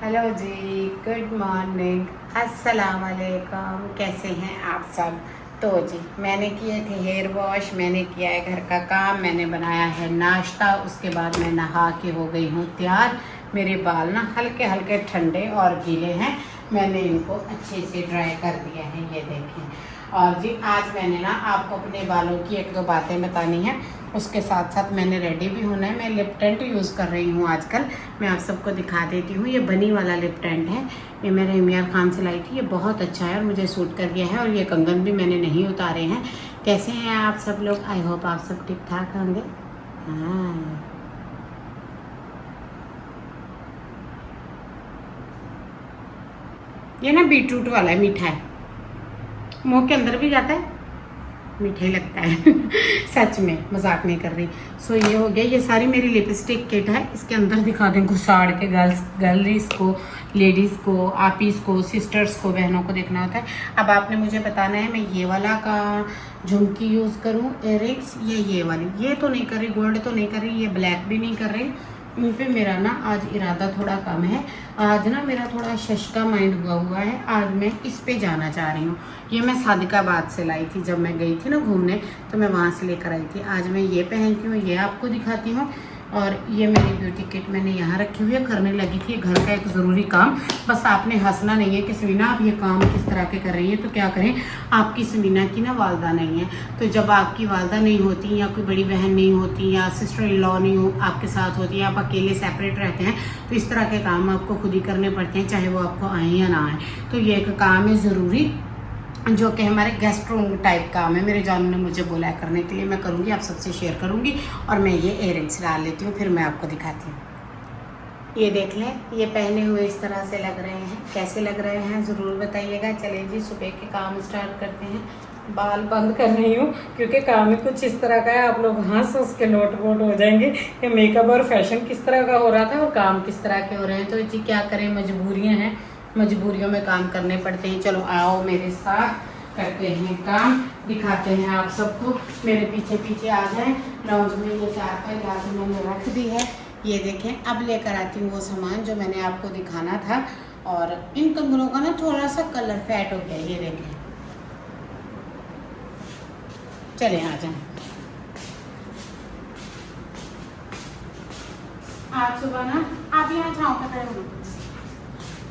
Hello जी, good morning, अस्सलाम वालेकुम। कैसे हैं आप सब? तो जी मैंने किए थे हेयर वॉश, मैंने किया है घर का काम, मैंने बनाया है नाश्ता, उसके बाद मैं नहा के हो गई हूँ तैयार। मेरे बाल ना हल्के हल्के ठंडे और गीले हैं, मैंने इनको अच्छे से ड्राई कर दिया है, ये देखें। और जी आज मैंने ना आपको अपने बालों की एक दो बातें बतानी है, उसके साथ साथ मैंने रेडी भी होना है। मैं लिप टेंट यूज़ कर रही हूँ आजकल, मैं आप सबको दिखा देती हूँ। ये बनी वाला लिप टेंट है, ये मैंने इमरान खान से लाई थी, ये बहुत अच्छा है और मुझे सूट कर गया है। और ये कंगन भी मैंने नहीं उतारे हैं। कैसे हैं आप सब लोग? आई होप आप सब ठीक ठाक होंगे। हाँ, ये ना बीटरूट वाला है, मीठा है, मुंह के अंदर भी जाता है, मीठा ही लगता है। सच में मजाक नहीं कर रही। सो ये हो गया, ये सारी मेरी लिपस्टिक किट है। इसके अंदर दिखा दें घुसाड़ के, गर्ल्स को, लेडीज़ को, आपीज़ को, सिस्टर्स को, बहनों को देखना होता है। अब आपने मुझे बताना है मैं ये वाला का झुमकी यूज़ करूँ, इयररिंग्स, ये वाली। ये तो नहीं कर रही, गोल्ड तो नहीं कर रही, ये ब्लैक भी नहीं कर रही। इन पे मेरा ना आज इरादा थोड़ा कम है। आज ना मेरा थोड़ा शशका माइंड हुआ है, आज मैं इस पे जाना चाह रही हूँ। ये मैं सादिकाबाद से लाई थी, जब मैं गई थी ना घूमने, तो मैं वहाँ से लेकर आई थी। आज मैं ये पहनती हूँ, ये आपको दिखाती हूँ। और ये मेरी ब्यूटी किट मैंने यहाँ रखी हुई है, करने लगी थी घर का एक ज़रूरी काम। बस आपने हंसना नहीं है कि समीना आप ये काम किस तरह के कर रही हैं, तो क्या करें, आपकी समीना की ना वालदा नहीं है। तो जब आपकी वालदा नहीं होती, या कोई बड़ी बहन नहीं होती, या सिस्टर इन लॉ नहीं हो आपके साथ होती, या आप अकेले सेपरेट रहते हैं, तो इस तरह के काम आपको खुद ही करने पड़ते हैं, चाहे वो आपको आए या ना आए। तो ये एक काम है ज़रूरी, जो कि हमारे गेस्ट रूम टाइप काम है। मेरे जानू ने मुझे बोला है करने के लिए, मैं करूँगी, आप सबसे शेयर करूँगी। और मैं ये इयररिंग्स डाल लेती हूँ, फिर मैं आपको दिखाती हूँ। ये देख लें, ये पहने हुए इस तरह से लग रहे हैं, कैसे लग रहे हैं ज़रूर बताइएगा। चलें जी, सुबह के काम स्टार्ट करते हैं। बाल बंद कर रही हूँ क्योंकि काम ही कुछ इस तरह का है, आप लोग हंस उसके नोट वोट हो जाएंगे कि मेकअप और फैशन किस तरह का हो रहा था और काम किस तरह के हो रहे हैं। तो जी क्या करें, मजबूरियाँ हैं, मजबूरियों में काम करने पड़ते हैं। चलो आओ मेरे साथ, करते हैं काम, दिखाते हैं आप सबको। मेरे पीछे पीछे आ जाए। लाउंज में ये चारपाई लाके मैंने रख दी है, ये देखें। अब लेकर आती हूँ वो सामान जो मैंने आपको दिखाना था। और इन कंगनों का ना थोड़ा सा कलर फैट हो गया, ये देखें। चले आ जाए। आज सुबह ना आप यहाँ छाँव पे खड़े हो।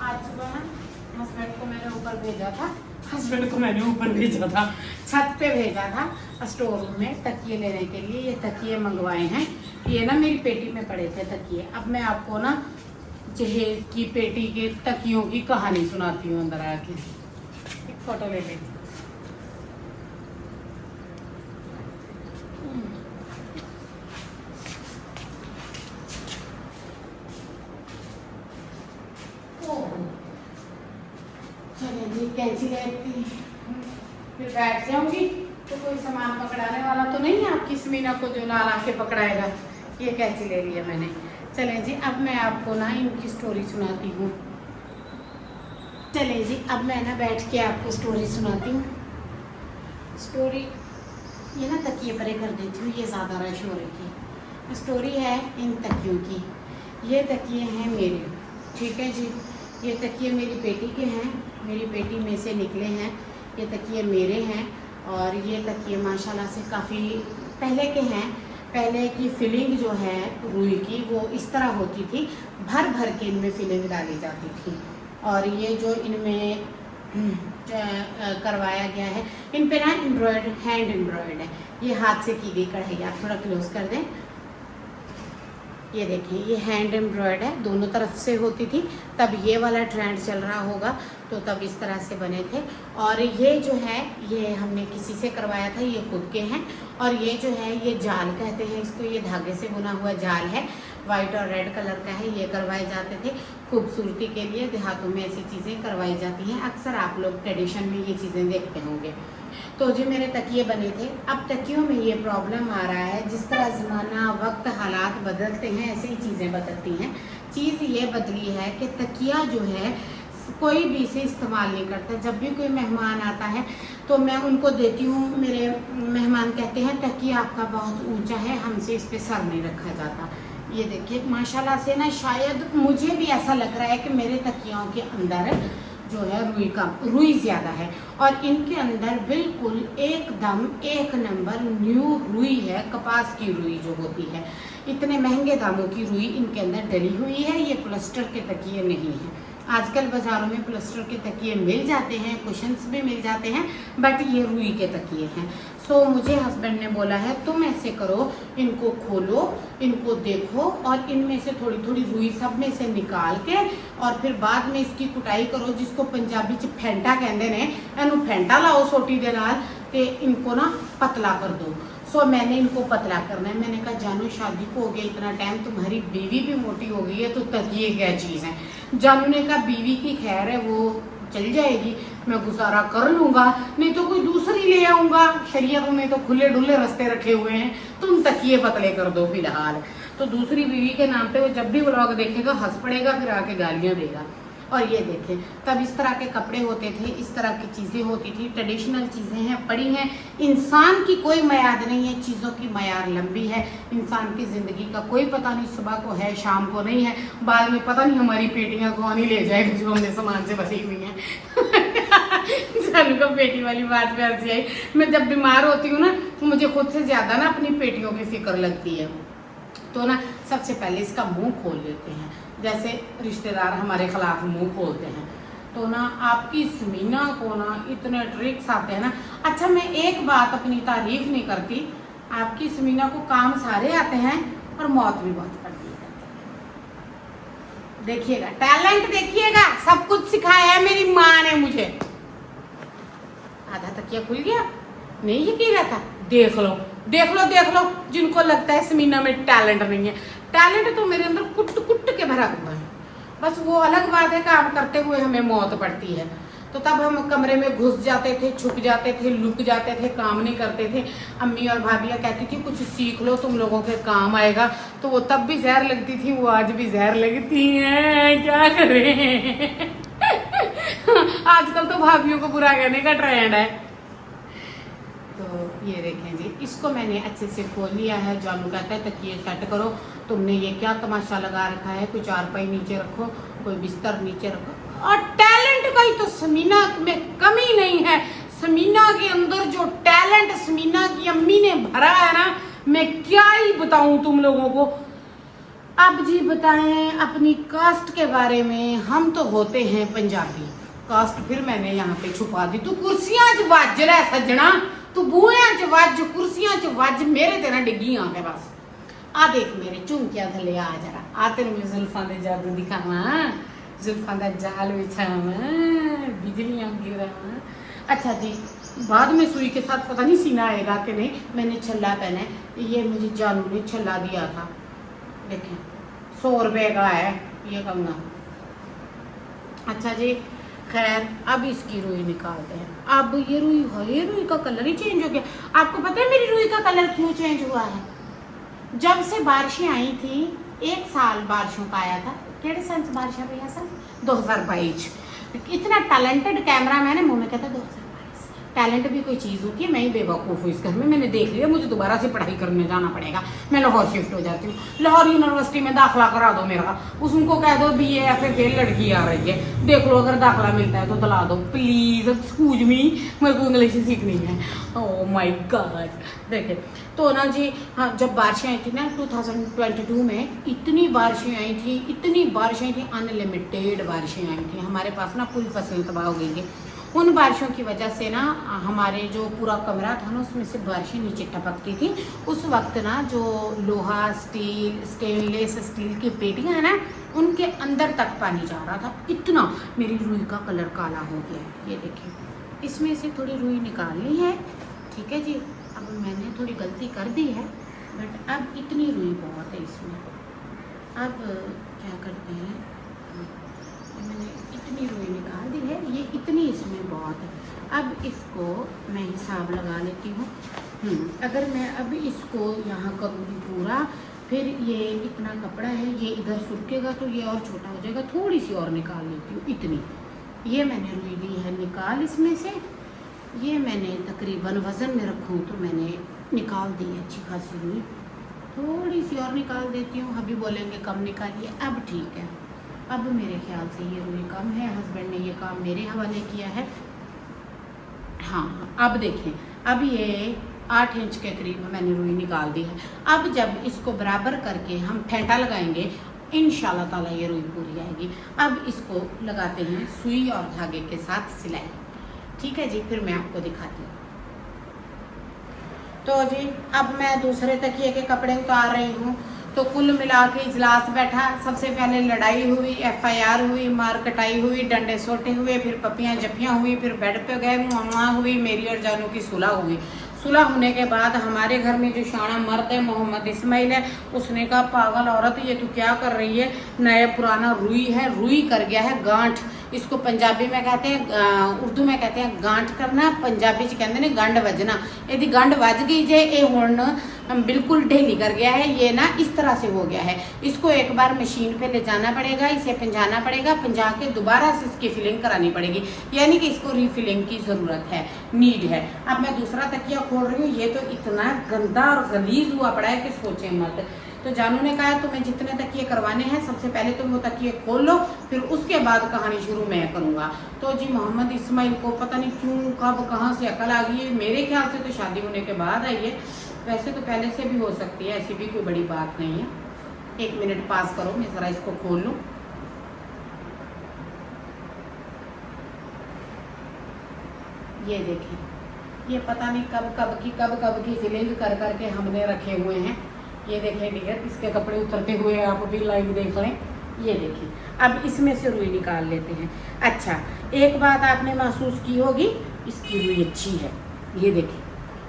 आज सुबह ना हस्बैंड को मैंने ऊपर भेजा था, छत पे भेजा था स्टोर रूम में तकिए लेने के लिए। ये तकिए मंगवाए हैं, ये ना मेरी पेटी में पड़े थे तकिए। अब मैं आपको ना जहेज की पेटी के तकियों की कहानी सुनाती हूँ। अंदर आके एक फोटो ले लेती हूँ। चलिए जी, कैंची लेती फिर बैठ जाऊंगी, तो कोई सामान पकड़ाने वाला तो नहीं है आपकी समीना को जो ला के पकड़ाएगा। ये कैंची ले ली है मैंने। चलें जी, अब मैं आपको ना इनकी स्टोरी सुनाती हूँ। चलें जी, अब मैं ना बैठ के आपको स्टोरी सुनाती हूँ। स्टोरी ये ना तकिए परे कर देती हूँ, ये ज़्यादा रश हो रही थी। स्टोरी है इन तकियों की। ये तकिए हैं मेरे, ठीक है जी। ये तकिए मेरी बेटी के हैं, मेरी बेटी में से निकले हैं। ये तकिए मेरे हैं और ये तकिए माशाल्लाह से काफ़ी पहले के हैं। पहले की फिलिंग जो है रुई की, वो इस तरह होती थी, भर भर के इनमें फिलिंग डाली जाती थी। और ये जो इनमें करवाया गया है, इन पे ना एम्ब्रॉयड, हैंड एम्ब्रॉयड है, ये हाथ से की गई कढ़ाई। आप थोड़ा क्लोज कर दें, ये देखें, ये हैंड एम्ब्रॉयड है, दोनों तरफ से होती थी। तब ये वाला ट्रेंड चल रहा होगा, तो तब इस तरह से बने थे। और ये जो है, ये हमने किसी से करवाया था, ये खुद के हैं। और ये जो है, ये जाल कहते हैं इसको, ये धागे से बुना हुआ जाल है, वाइट और रेड कलर का है। ये करवाए जाते थे खूबसूरती के लिए, देहातों में ऐसी चीज़ें करवाई जाती हैं। अक्सर आप लोग ट्रेडिशन में ये चीज़ें देखते होंगे। तो जी मेरे तकिए बने थे। अब तकियों में ये प्रॉब्लम आ रहा है, जिस तरह ज़माना, वक्त, हालात बदलते हैं, ऐसे ही चीज़ें बदलती हैं। चीज़ ये बदली है कि तकिया जो है कोई भी इसे इस्तेमाल नहीं करता। जब भी कोई मेहमान आता है तो मैं उनको देती हूँ, मेरे मेहमान कहते हैं तकिया आपका बहुत ऊंचा है, हमसे इस पर सर नहीं रखा जाता। ये देखिए माशाल्लाह से ना, शायद मुझे भी ऐसा लग रहा है कि मेरे तकियों के अंदर जो है रुई ज़्यादा है, और इनके अंदर बिल्कुल एकदम एक नंबर न्यू रुई है, कपास की रुई जो होती है। इतने महंगे दामों की रुई इनके अंदर डली हुई है। ये प्लास्टर के तकिए नहीं हैं। आजकल बाज़ारों में प्लास्टर के तकिए मिल जाते हैं, कुशन्स भी मिल जाते हैं, बट ये रुई के तकिए हैं। सो मुझे हस्बैंड ने बोला है तुम ऐसे करो, इनको खोलो, इनको देखो, और इनमें से थोड़ी थोड़ी रुई सब में से निकाल के और फिर बाद में इसकी कुटाई करो, जिसको पंजाबी च फेंटा कहते हैं। इनू फेंटा लाओ सोटी दे नाल ते इनको ना पतला कर दो। सो मैंने इनको पतला करना है। मैंने कहा जानू शादी को हो गया इतना टाइम, तुम्हारी बीवी भी मोटी हो गई है, तो तकिए क्या चीज़ है। जानू ने कहा बीवी की खैर है, वो चल जाएगी, मैं गुजारा कर लूँगा, नहीं तो कोई दूसरी ले आऊँगा। शरीयत में तो खुले डुले रास्ते रखे हुए हैं, तुम तकिए पतले कर दो फिलहाल। तो दूसरी बीवी के नाम पे वो जब भी व्लॉग देखेगा हंस पड़ेगा, फिर आके गालियाँ देगा। और ये देखें, तब इस तरह के कपड़े होते थे, इस तरह की चीज़ें होती थी, ट्रेडिशनल चीज़ें हैं, पड़ी हैं। इंसान की कोई मयाद नहीं है, चीज़ों की मयार लंबी है। इंसान की ज़िंदगी का कोई पता नहीं, सुबह को है शाम को नहीं है, बाद में पता नहीं हमारी पेटियां कौन ही ले जाएगा जो हमने सामान से भरी हुई हैं। जानू को पेटी वाली बात पे हंसी आई। मैं जब बीमार होती हूँ ना, तो मुझे खुद से ज़्यादा ना अपनी पेटियों की फिक्र लगती है। तो ना सबसे पहले इसका मुंह खोल लेते हैं, जैसे रिश्तेदार हमारे खिलाफ मुंह खोलते हैं। तो ना आपकी समीना को ना इतने ट्रिक्स आते हैं ना। अच्छा, मैं एक बात अपनी तारीफ नहीं करती, आपकी समीना को काम सारे आते हैं और मौत भी बहुत पड़ती है। देखिएगा टैलेंट, देखिएगा सब कुछ सिखाया है मेरी माँ ने मुझे। आधा तकिया खुल गया, नहीं यकीन रहता। देख लो देख लो देख लो, जिनको लगता है समीना में टैलेंट नहीं है, टैलेंट तो मेरे अंदर कुट कुट के भरा हुआ है। बस वो अलग बात है, काम करते हुए हमें मौत पड़ती है। तो तब हम कमरे में घुस जाते थे, छुप जाते थे, लुक जाते थे, काम नहीं करते थे। अम्मी और भाभियाँ कहती थी कुछ सीख लो, तुम लोगों के काम आएगा। तो वो तब भी जहर लगती थी, वो आज भी जहर लगती हैं, क्या करें। आजकल तो भाभियों को बुरा कहने का ट्रेंड है। तो ये देखें जी, इसको मैंने अच्छे से खोल लिया है। जानू कहता है तकिए सेट करो, तुमने ये क्या तमाशा लगा रखा है, कोई चारपाई नीचे रखो, कोई बिस्तर नीचे रखो। और टैलेंट का ही तो समीना में कमी नहीं है। समीना के अंदर जो टैलेंट समीना की अम्मी ने भरा है ना, मैं क्या ही बताऊं तुम लोगों को। अब जी बताएं अपनी कास्ट के बारे में। हम तो होते हैं पंजाबी कास्ट, फिर मैंने यहाँ पे छुपा दी। तू कुर्सियां च वज रहा सजना, तू बूहियां च वज, कुर्सियां च वज, मेरे ते ना डिग्गी आ के बस। आ देख मेरे झुमकिया थले, आ जरा आ तेरे में जुल्फां दे जादू दिखावा, जुल्फां दा जाल बिछावा, बिजलियां गिरावा। अच्छा जी, बाद में सुई के साथ पता नहीं सीना आएगा कि नहीं। मैंने छल्ला पहना है, ये मुझे जानू ने छल्ला दिया था, देखें 100 रुपए का है ये कंगा। अच्छा जी, खैर अब इसकी रुई निकालते हैं। अब ये रुई का कलर ही चेंज हो गया। आपको पता है मेरी रुई का कलर क्यों चेंज हुआ है? जब से बारिशें आई थी, 1 साल बारिशों का आया था। केड़े साल से बारिश भैया सर? 2022। इतना टैलेंटेड कैमरा मैन है, मुंह में कहता 2022। टैलेंट भी कोई चीज़ होती है, मैं ही बेवकूफ़ हूँ इस घर में। मैंने देख लिया, मुझे दोबारा से पढ़ाई करने जाना पड़ेगा। मैं लाहौर शिफ्ट हो जाती हूँ, लाहौर यूनिवर्सिटी में दाखिला करा दो मेरा। उनको कह दो BA FA फेल लड़की आ रही है, देख लो अगर दाखिला मिलता है तो दिला दो प्लीज़, एक्सक्यूज मी, मेरे को इंग्लिश सीखनी है। Oh my God. देखे तो ना जी, हाँ, जब बारिशें आई थी ना 2022 में, इतनी बारिशें आई थी, इतनी बारिशें आई थी, अनलिमिटेड बारिशें आई थी। हमारे पास ना पूरी फसल तबाह हो गई थी। उन बारिशों की वजह से ना हमारे जो पूरा कमरा था ना, उसमें से बारिशें नीचे टपकती थी। उस वक्त ना जो लोहा, स्टील, स्टेनलेस स्टील की पेटियाँ हैं ना, उनके अंदर तक पानी जा रहा था। इतना मेरी रुई का कलर काला हो गया है। ये देखिए, इसमें से थोड़ी रुई निकालनी है, ठीक है जी। अब मैंने थोड़ी गलती कर दी है, बट अब इतनी रुई बहुत है इसमें। अब क्या करते हैं, मैंने इतनी रुई निकाल दी है, ये इतनी इसमें बहुत है। अब इसको मैं हिसाब लगा लेती हूँ। अगर मैं अब इसको यहाँ करूँगी पूरा, फिर ये इतना कपड़ा है, ये इधर सूखेगा तो ये और छोटा हो जाएगा। थोड़ी सी और निकाल लेती हूँ, इतनी ये मैंने रुई ली है निकाल इसमें से। ये मैंने तकरीबन वज़न में रखूँ तो मैंने निकाल दी है अच्छी खासी रुई। थोड़ी सी और निकाल देती हूँ, अभी बोलेंगे कम निकालिए। अब ठीक है, अब मेरे ख्याल से ये रुई कम है, हस्बैंड ने ये काम मेरे हवाले किया है। हाँ अब देखें, अब ये 8 इंच के करीब मैंने रुई निकाल दी है। अब जब इसको बराबर करके हम फेंटा लगाएंगे, इंशाल्लाह ताला ये रुई पूरी आएगी। अब इसको लगाते हैं सुई और धागे के साथ सिलाई। ठीक है जी, फिर मैं आपको दिखाती हूँ। तो जी अब मैं दूसरे तकिए के कपड़े उतार रही हूँ। तो कुल मिला के इजलास बैठा। सबसे पहले लड़ाई हुई, FIR हुई, मार कटाई हुई, डंडे सोटे हुए, फिर पपियाँ जपियाँ हुई, फिर बेड पे गए, मुआ हुई, मेरी और जानू की सुलह हुई। सुलह होने के बाद हमारे घर में जो शाना मर्द है मोहम्मद इस्माइल है, उसने कहा पागल औरत ये तू क्या कर रही है, नया पुराना रुई है, रुई कर गया है गांठ। इसको पंजाबी में कहते हैं, उर्दू में कहते हैं गांठ करना, पंजाबी च कहते हैं गंढ वजना। यदि गंढ वज गई जे ये हुण बिल्कुल ढेली कर गया है, ये ना इस तरह से हो गया है। इसको एक बार मशीन पे ले जाना पड़ेगा, इसे पंजाना पड़ेगा, पंजा के दोबारा से इसकी फिलिंग करानी पड़ेगी, यानी कि इसको रीफिलिंग की ज़रूरत है, नीड है। अब मैं दूसरा तकिया खोल रही हूँ, ये तो इतना गंदा और गलीज हुआ पड़ा है कि सोचे मत। तो जानू ने कहा तुम्हें जितने तकिए करवाने हैं सबसे पहले तुम वो तकिए खोल लो, फिर उसके बाद कहानी शुरू मैं करूँगा। तो जी मोहम्मद इस्माइल को पता नहीं क्यों कब कहाँ से अकल आ गई है। मेरे ख्याल से तो शादी होने के बाद आई है, वैसे तो पहले से भी हो सकती है, ऐसी भी कोई बड़ी बात नहीं है। 1 मिनट पास करो, मैं ज़रा इसको खोल लूँ। ये देखें, ये पता नहीं कब की फिलिंग कर करके हमने रखे हुए हैं। ये देखें डियर, इसके कपड़े उतरते हुए आप भी लाइव देख लें। ये देखें, अब इसमें से रुई निकाल लेते हैं। अच्छा, एक बात आपने महसूस की होगी, इसकी रुई अच्छी है। ये देखें,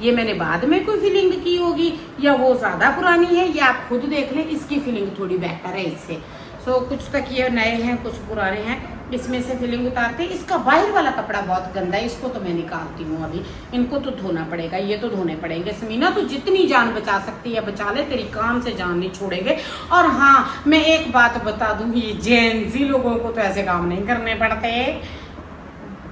ये मैंने बाद में कोई फिलिंग की होगी या वो ज़्यादा पुरानी है, या आप खुद देख लें, इसकी फिलिंग थोड़ी बेहतर है इससे। सो कुछ तकिए नए हैं, कुछ पुराने हैं, इसमें से फिलिंग उतारते हैं। इसका बाहर वाला कपड़ा बहुत गंदा है, इसको तो मैं निकालती हूँ अभी। इनको तो धोना पड़ेगा, ये तो धोने पड़ेंगे। समीना तो जितनी जान बचा सकती है बचा ले, तेरी काम से जान नहीं छोड़ेंगे। और हाँ, मैं एक बात बता दूँ, ये जेंजी लोगों को तो ऐसे काम नहीं करने पड़ते।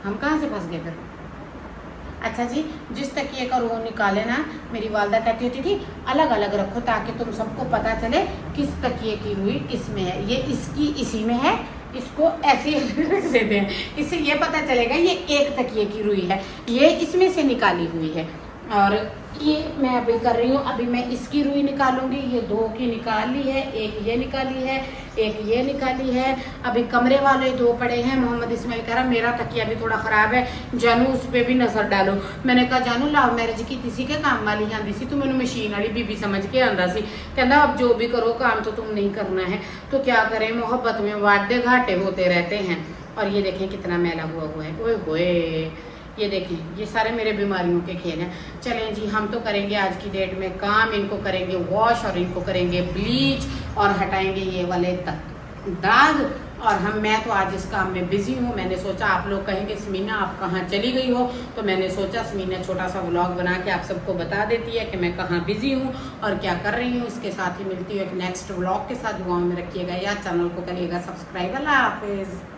हम कहाँ से फंस गए फिर? अच्छा जी, जिस तकिए का रो निकाले ना, मेरी वालदा कहती होती थी अलग अलग रखो ताकि तुम सबको पता चले किस तकिए की रुई किस में है। ये इसकी इसी में है, इसको ऐसे रख देते हैं, इससे ये पता चलेगा ये एक तकिए की रुई है, ये इसमें से निकाली हुई है। और ये मैं अभी कर रही हूँ, अभी मैं इसकी रुई निकालूंगी। ये 2 की निकाल ली है, एक ये निकाली है, एक ये निकाली है। अभी कमरे वाले 2 पड़े हैं। मोहम्मद इस्माइल कह रहा मेरा तकिया भी थोड़ा ख़राब है, जानू उस पर भी नज़र डालो। मैंने कहा जानू लव मैरिज की किसी के काम वाली आंदी सी, तू मैंने मशीन वाली बीबी समझ के आंदा सी। कहता अब जो भी करो काम तो तुम नहीं करना है, तो क्या करें, मोहब्बत में वादे घाटे होते रहते हैं। और ये देखें कितना मैला हुआ है, ओए होए। ये देखें, ये सारे मेरे बीमारियों के खेल हैं। चलें जी, हम तो करेंगे आज की डेट में काम, इनको करेंगे वॉश और इनको करेंगे ब्लीच और हटाएंगे ये वाले दाग। और मैं तो आज इस काम में बिजी हूँ। मैंने सोचा आप लोग कहेंगे समीना आप कहाँ चली गई हो, तो मैंने सोचा समीना छोटा सा व्लॉग बना के आप सबको बता देती है कि मैं कहाँ बिजी हूँ और क्या कर रही हूँ। इसके साथ ही मिलती हूँ एक नेक्स्ट व्लॉग के साथ। दुआओं में रखिएगा, या चैनल को करिएगा सब्सक्राइब। अल्लाह हाफिज़।